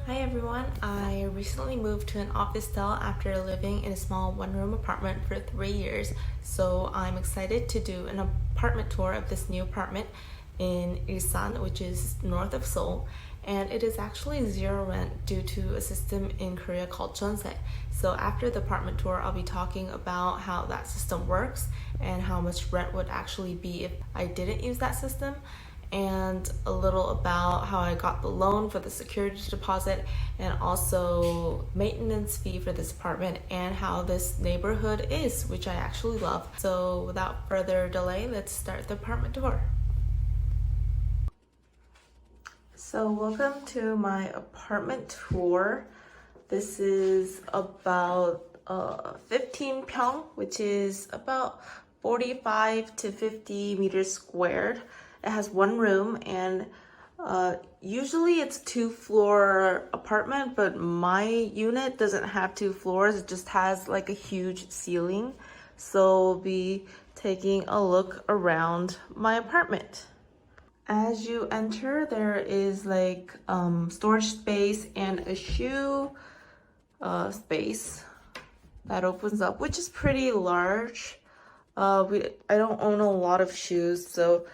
Hi everyone, I recently moved to an Officetel after living in a small one-room apartment for 3 years, so I'm excited to do an apartment tour of this new apartment in Ilsan, which is north of Seoul, and it is actually zero rent due to a system in Korea called jeonse. So after the apartment tour, I'll be talking about how that system works and how much rent would actually be if I didn't use that system, and a little about how I got the loan for the security deposit and also maintenance fee for this apartment and how this neighborhood is, which I actually love. So without further delay, let's start the apartment tour. So welcome to my apartment tour. This is about 15 pyeong, which is about 45 to 50 meters squared. It has one room and usually it's 2-floor apartment, but my unit doesn't have 2 floors. It just has like a huge ceiling. So we'll be taking a look around my apartment. As you enter, there is like storage space and a shoe space that opens up, which is pretty large. I don't own a lot of shoes, so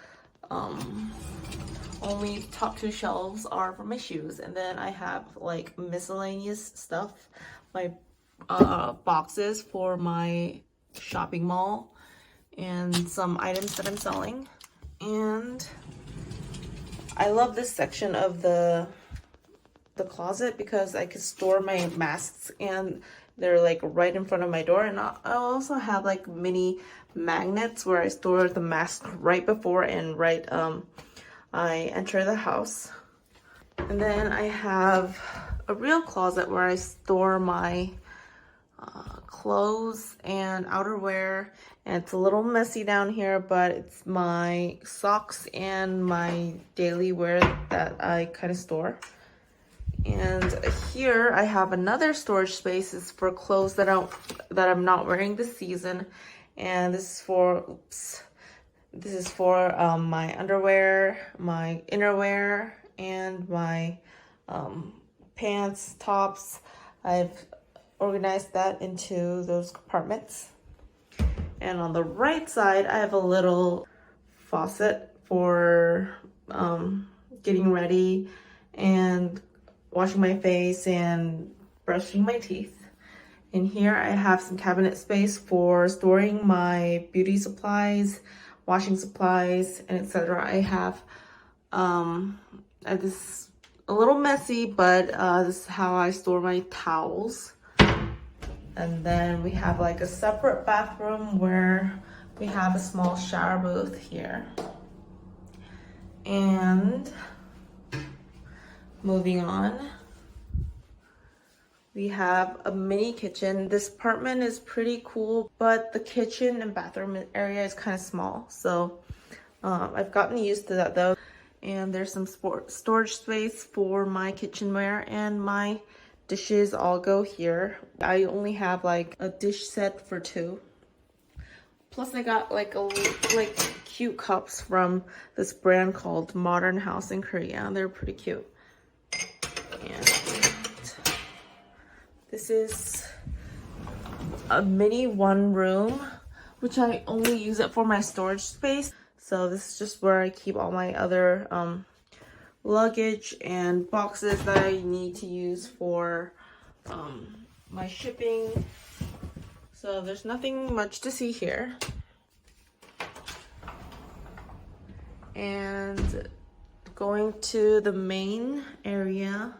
only the top 2 shelves are for my shoes, and then I have like miscellaneous stuff, my boxes for my shopping mall and some items that I'm selling. And I love this section of the closet because I could store my masks and they're like right in front of my door. And I also have like mini magnets where I store the mask right before and right I enter the house. And then I have a real closet where I store my clothes and outerwear, and it's a little messy down here, but it's my socks and my daily wear that I kind of store. And here I have another storage space. It's for clothes that I'm not wearing this season, and this is for my underwear, my innerwear, and my pants, tops. I've organized that into those compartments. And on the right side, I have a little faucet for getting ready and washing my face and brushing my teeth. In here, I have some cabinet space for storing my beauty supplies, washing supplies, and etc. I have this a little messy, but this is how I store my towels. And then we have like a separate bathroom where we have a small shower booth here. And moving on, we have a mini kitchen. This apartment is pretty cool, but the kitchen and bathroom area is kind of small. So I've gotten used to that though. And there's some storage space for my kitchenware, and my dishes all go here. I only have like a dish set for 2. Plus I got like cute cups from this brand called Modern House in Korea. They're pretty cute. And this is a mini 1-room, which I only use it for my storage space. So this is just where I keep all my other luggage and boxes that I need to use for my shipping. So there's nothing much to see here. And going to the main area,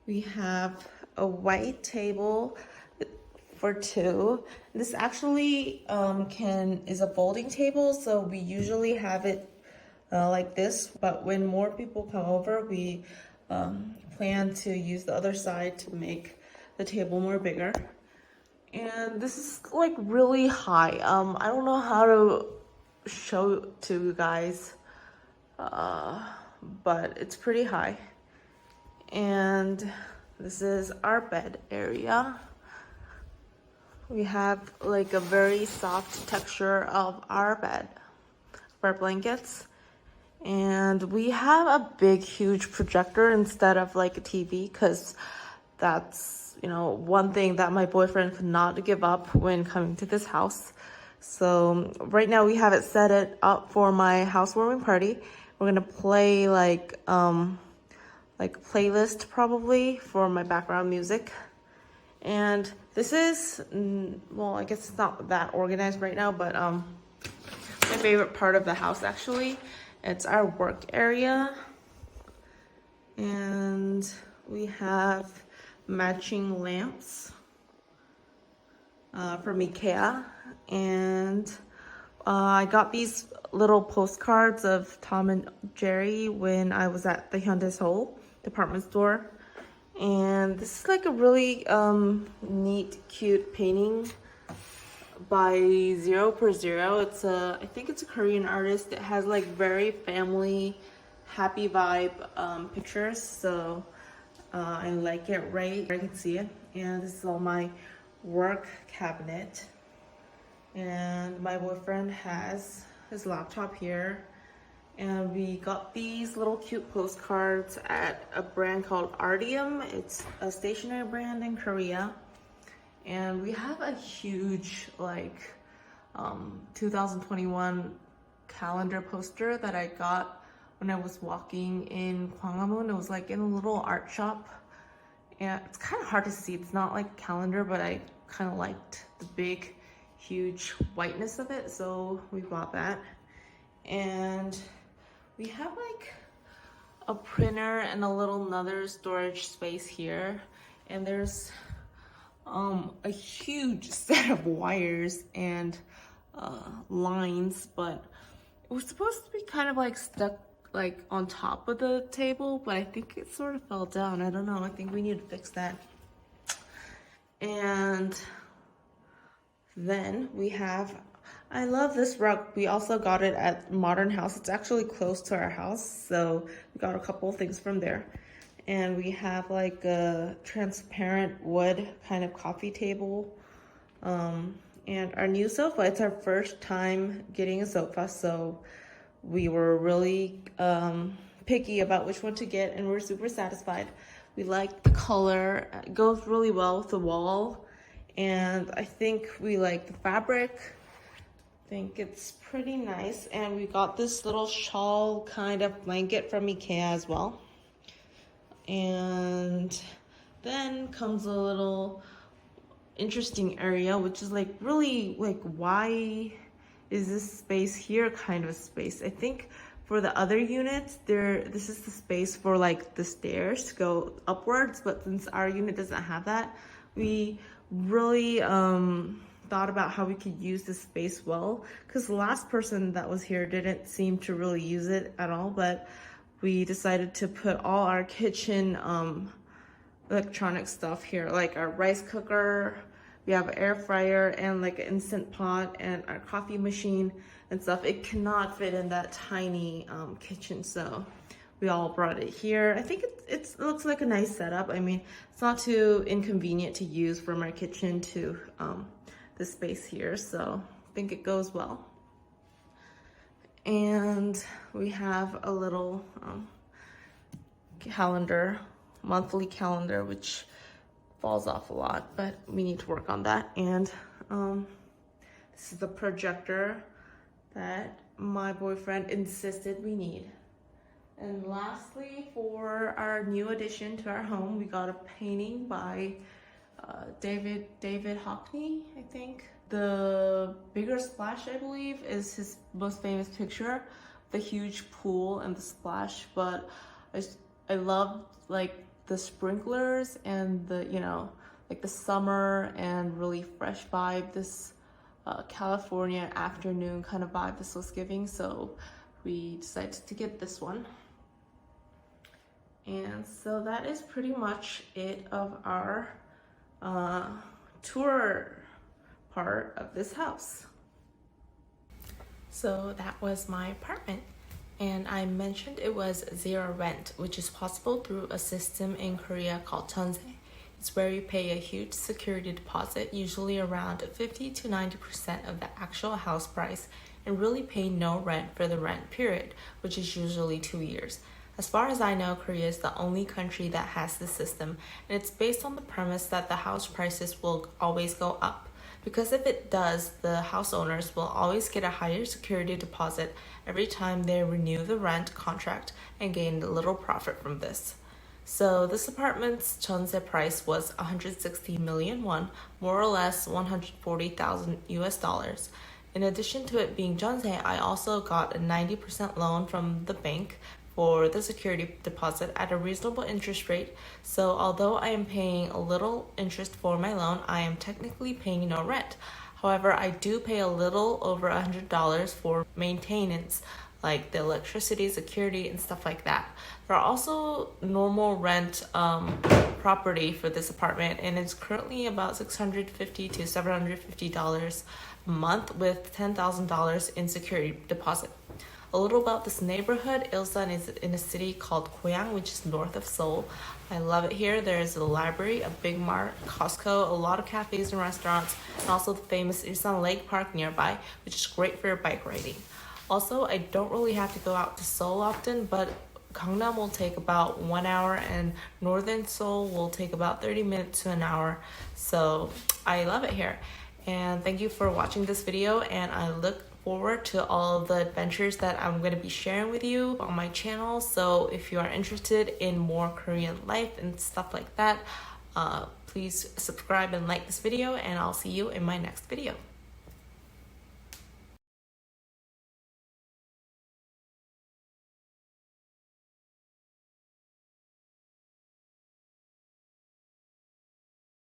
we have a white table for 2. This actually is a folding table, so we usually have it like this, but when more people come over, we plan to use the other side to make the table more bigger. And this is like really high. I don't know how to show to you guys, but it's pretty high. And this is our bed area. We have like a very soft texture of our bed, our blankets. And we have a big, huge projector instead of like a TV because that's, you know, one thing that my boyfriend could not give up when coming to this house. So right now we have it set it up for my housewarming party. We're gonna play like playlist probably for my background music. And this is, well, I guess it's not that organized right now, but my favorite part of the house actually. It's our work area. And we have matching lamps from IKEA. And I got these little postcards of Tom and Jerry when I was at the Hyundai Seoul department store. And this is like a really neat, cute painting by 0%. It's I think it's a Korean artist. It has like very family, happy vibe pictures. So I like it, right? I can see it. And this is all my work cabinet. And my boyfriend has his laptop here. And we got these little cute postcards at a brand called Artium. It's a stationery brand in Korea. And we have a huge like 2021 calendar poster that I got when I was walking in Gwanghwamun. It was like in a little art shop. And it's kind of hard to see. It's not like a calendar, but I kind of liked the big, huge whiteness of it. So we bought that. And we have like a printer and a little another storage space here. And there's a huge set of wires and lines, but it was supposed to be kind of like stuck like on top of the table, but I think it sort of fell down. I don't know. I think we need to fix that. And then we have, I love this rug. We also got it at Modern House. It's actually close to our house, so we got a couple of things from there. And we have like a transparent wood kind of coffee table. And our new sofa, it's our first time getting a sofa, so we were really picky about which one to get, and we're super satisfied. We like the color. It goes really well with the wall. And I think we like the fabric. I think it's pretty nice. And we got this little shawl kind of blanket from IKEA as well. And then comes a little interesting area, which is like really like, why is this space here kind of a space? I think for the other units, this is the space for like the stairs to go upwards, but since our unit doesn't have that, we really thought about how we could use this space well, because the last person that was here didn't seem to really use it at all, but we decided to put all our kitchen electronic stuff here, like our rice cooker, we have an air fryer and like an instant pot and our coffee machine and stuff. It cannot fit in that tiny kitchen, so we all brought it here. I think it looks like a nice setup. I mean, it's not too inconvenient to use from our kitchen to the space here, so I think it goes well. And we have a little calendar, monthly calendar, which falls off a lot, but we need to work on that. And this is the projector that my boyfriend insisted we need. And lastly, for our new addition to our home, we got a painting by David Hockney, I think. The bigger splash, I believe, is his most famous picture, the huge pool and the splash. But I love like the sprinklers and the, you know, like the summer and really fresh vibe, this California afternoon kind of vibe this was giving. So we decided to get this one. And so that is pretty much it of our tour part of this house. So that was my apartment, and I mentioned it was zero rent, which is possible through a system in Korea called Jeonse. It's where you pay a huge security deposit, usually around 50 to 90% of the actual house price, and really pay no rent for the rent period, which is usually 2 years. As far as I know, Korea is the only country that has this system, and it's based on the premise that the house prices will always go up. Because if it does, the house owners will always get a higher security deposit every time they renew the rent contract and gain a little profit from this. So this apartment's 전세 price was 160 million won, more or less 140,000 US dollars. In addition to it being 전세, I also got a 90% loan from the bank for the security deposit at a reasonable interest rate. So although I am paying a little interest for my loan, I am technically paying no rent. However, I do pay a little over $100 for maintenance, like the electricity, security, and stuff like that. There are also normal rent property for this apartment, and it's currently about $650 to $750 a month with $10,000 in security deposit. A little about this neighborhood. Ilsan is in a city called Goyang, which is north of Seoul. I love it here. There's a library, a big mart, Costco, a lot of cafes and restaurants, and also the famous Ilsan Lake Park nearby, which is great for bike riding. Also, I don't really have to go out to Seoul often, but Gangnam will take about 1 hour and northern Seoul will take about 30 minutes to an hour. So I love it here. And thank you for watching this video, and I look forward to all the adventures that I'm going to be sharing with you on my channel. So if you are interested in more Korean life and stuff like that, please subscribe and like this video, and I'll see you in my next video.